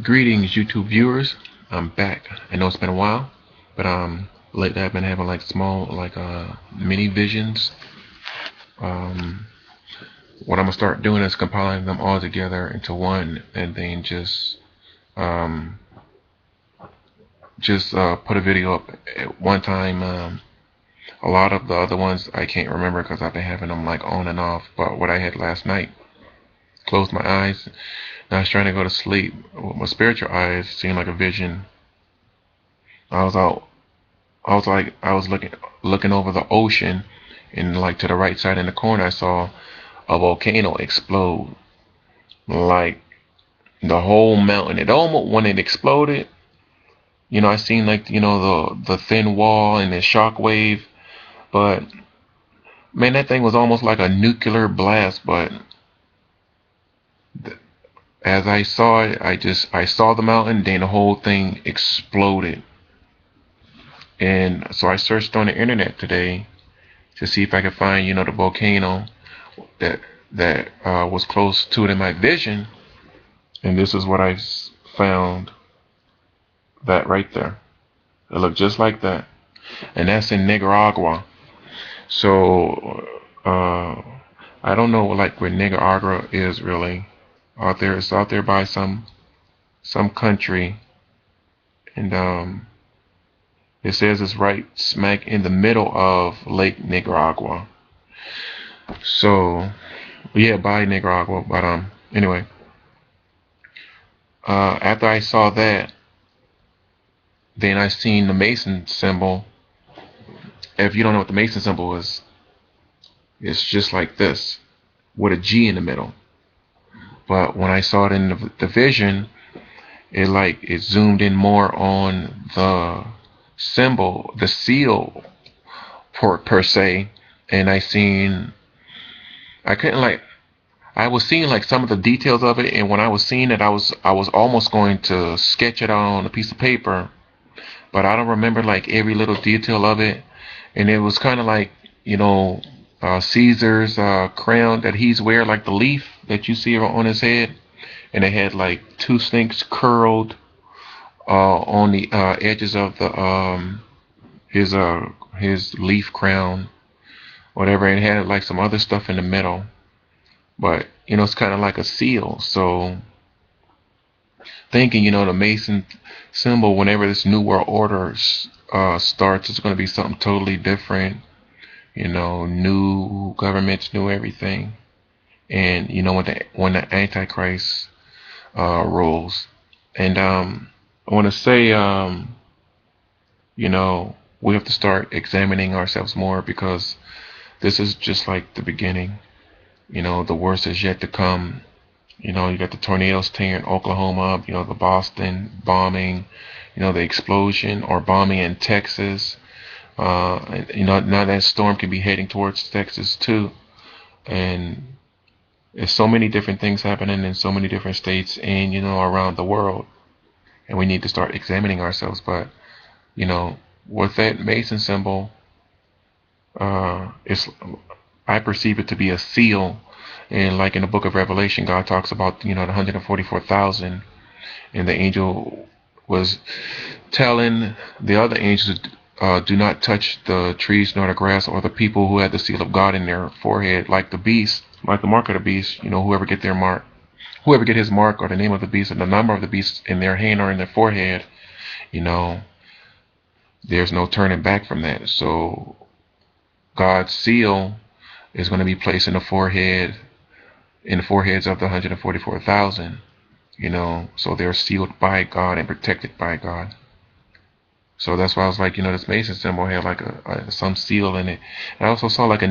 Greetings, YouTube viewers. I'm back. I know it's been a while, but lately I've been having like small, like mini visions. Um, what I'm gonna start doing is compiling them all together into one, and then um, just put a video up at one time. A lot of the other ones I can't remember because I've been having them like on and off. But what I had last night, closed my eyes, and I was trying to go to sleep. With my spiritual eyes seemed like a vision. I was out I was looking over the ocean, and like to the right side in the corner I saw a volcano explode. Like the whole mountain. It almost, when it exploded, I seen like the thin wall and the shock wave, but man, that thing was almost like a nuclear blast. But as I saw it, I saw the mountain, then the whole thing exploded. And so I searched on the internet today to see if I could find, the volcano that was close to it in my vision. And this is what I found. That right there. It looked just like that. And that's in Nicaragua. So I don't know like where Nicaragua is really. Out there, it's out there by some country. And it says it's right smack in the middle of Lake Nicaragua. So yeah, by Nicaragua. But anyway, after I saw that, then I seen the Mason symbol. If you don't know what the Mason symbol is, it's just like this with a G in the middle. But when I saw it in the vision, it zoomed in more on the symbol, the seal per se, and I was seeing like some of the details of it, and when I was seeing it, I was almost going to sketch it on a piece of paper, but I don't remember like every little detail of it. And it was kind of like Caesar's crown that he's wearing, like the leaf that you see on his head, and it had like two snakes curled on the edges of the his leaf crown, whatever, and it had like some other stuff in the middle. But it's kind of like a seal. So thinking, the Mason symbol, whenever this new world order starts, it's going to be something totally different. New governments, new everything, and when the Antichrist rules. And I want to say, we have to start examining ourselves more, because this is just like the beginning. The worst is yet to come. You got the tornadoes tearing Oklahoma up, the Boston bombing, the explosion or bombing in Texas. Now that storm could be heading towards Texas too. And there's so many different things happening in so many different states and, around the world. And we need to start examining ourselves. But, with that Mason symbol, I perceive it to be a seal. And like in the book of Revelation, God talks about, the 144,000, and the angel was telling the other angels, do not touch the trees nor the grass or the people who had the seal of God in their forehead, like the beast, like the mark of the beast. Whoever get his mark or the name of the beast and the number of the beast in their hand or in their forehead, there's no turning back from that. So God's seal is going to be placed in the foreheads of the 144,000. So they're sealed by God and protected by God. So that's why I was like, this Mason symbol had like some seal in it. And I also saw like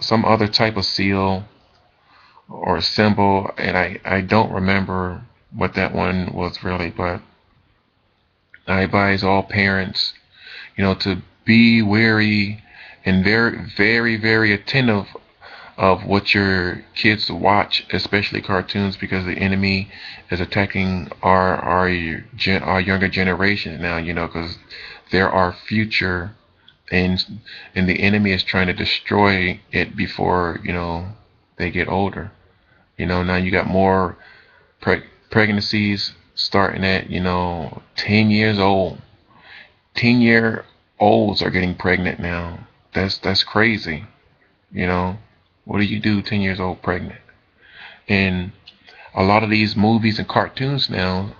some other type of seal or symbol, and I don't remember what that one was really. But I advise all parents, to be wary and very, very, very attentive of what your kids watch, especially cartoons, because the enemy is attacking our younger generation now, because they're our future, and the enemy is trying to destroy it before they get older. Now you got more pregnancies starting at, 10 years old. 10-year-olds are getting pregnant now. That's crazy. What do you do 10 years old pregnant? And a lot of these movies and cartoons now,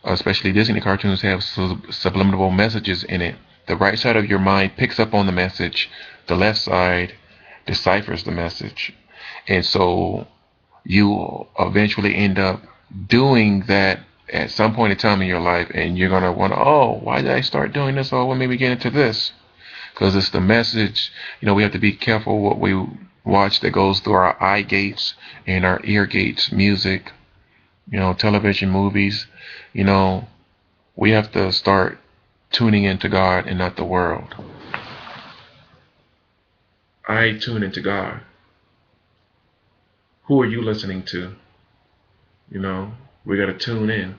especially Disney cartoons, have subliminal messages in it. The right side of your mind picks up on the message. The left side deciphers the message. And so you eventually end up doing that at some point in time in your life, and you're going to wonder, oh, why did I start doing this? Oh, well, maybe get into this. Because it's the message. We have to be careful what we watch that goes through our eye gates and our ear gates. Music, television, movies. We have to start tuning into God and not the world. I tune into God. Who are you listening to? We got to tune in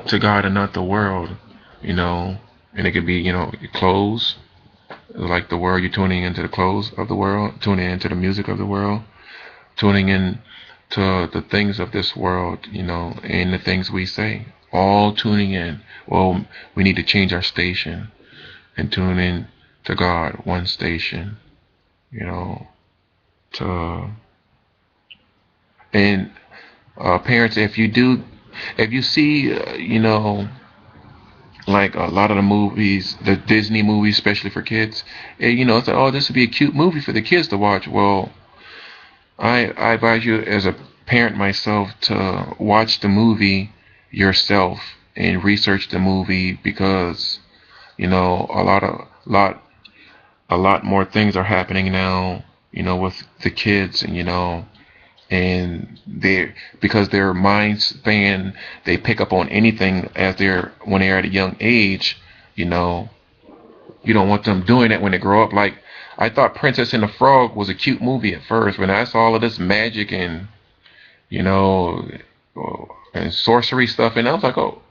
to God and not the world. And it could be, your clothes, like the world. You're tuning into the clothes of the world, tuning into the music of the world, tuning in to the things of this world, and the things we say. All tuning in. Well, we need to change our station and tune in to God, one station, and parents, if you see, like a lot of the movies, the Disney movies, especially for kids, it's like, oh, this would be a cute movie for the kids to watch. Well, I advise you as a parent myself to watch the movie yourself and research the movie, because a lot more things are happening now, with the kids, and because their mind span, they pick up on anything when they're at a young age. You don't want them doing that when they grow up. Like, I thought Princess and the Frog was a cute movie at first. When I saw all of this magic and and sorcery stuff, and I was like, oh,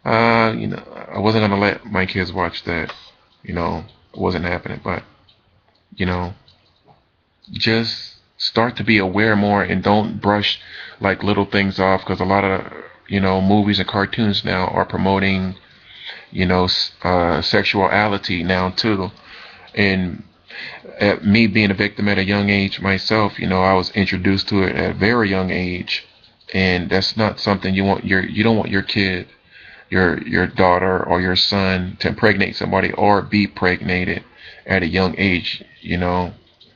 I wasn't gonna let my kids watch that. It wasn't happening. But just start to be aware more, and don't brush like little things off, because a lot of movies and cartoons now are promoting sexuality now too. And me being a victim at a young age myself, I was introduced to it at a very young age, and that's not something you don't want your kid, your daughter or your son, to impregnate somebody or be pregnated at a young age.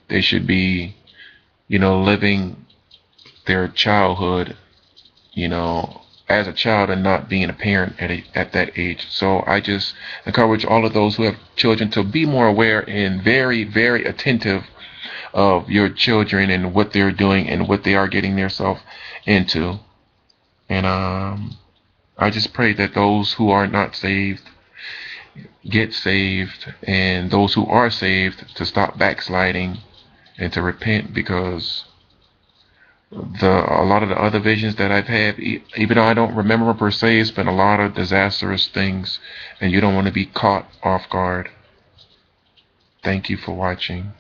They should be living their childhood, as a child, and not being a parent at that age. So I just encourage all of those who have children to be more aware and very, very attentive of your children and what they're doing and what they are getting themselves into. And I just pray that those who are not saved get saved, and those who are saved to stop backsliding and to repent, because a lot of the other visions that I've had, even though I don't remember per se, it's been a lot of disastrous things, and you don't want to be caught off guard. Thank you for watching.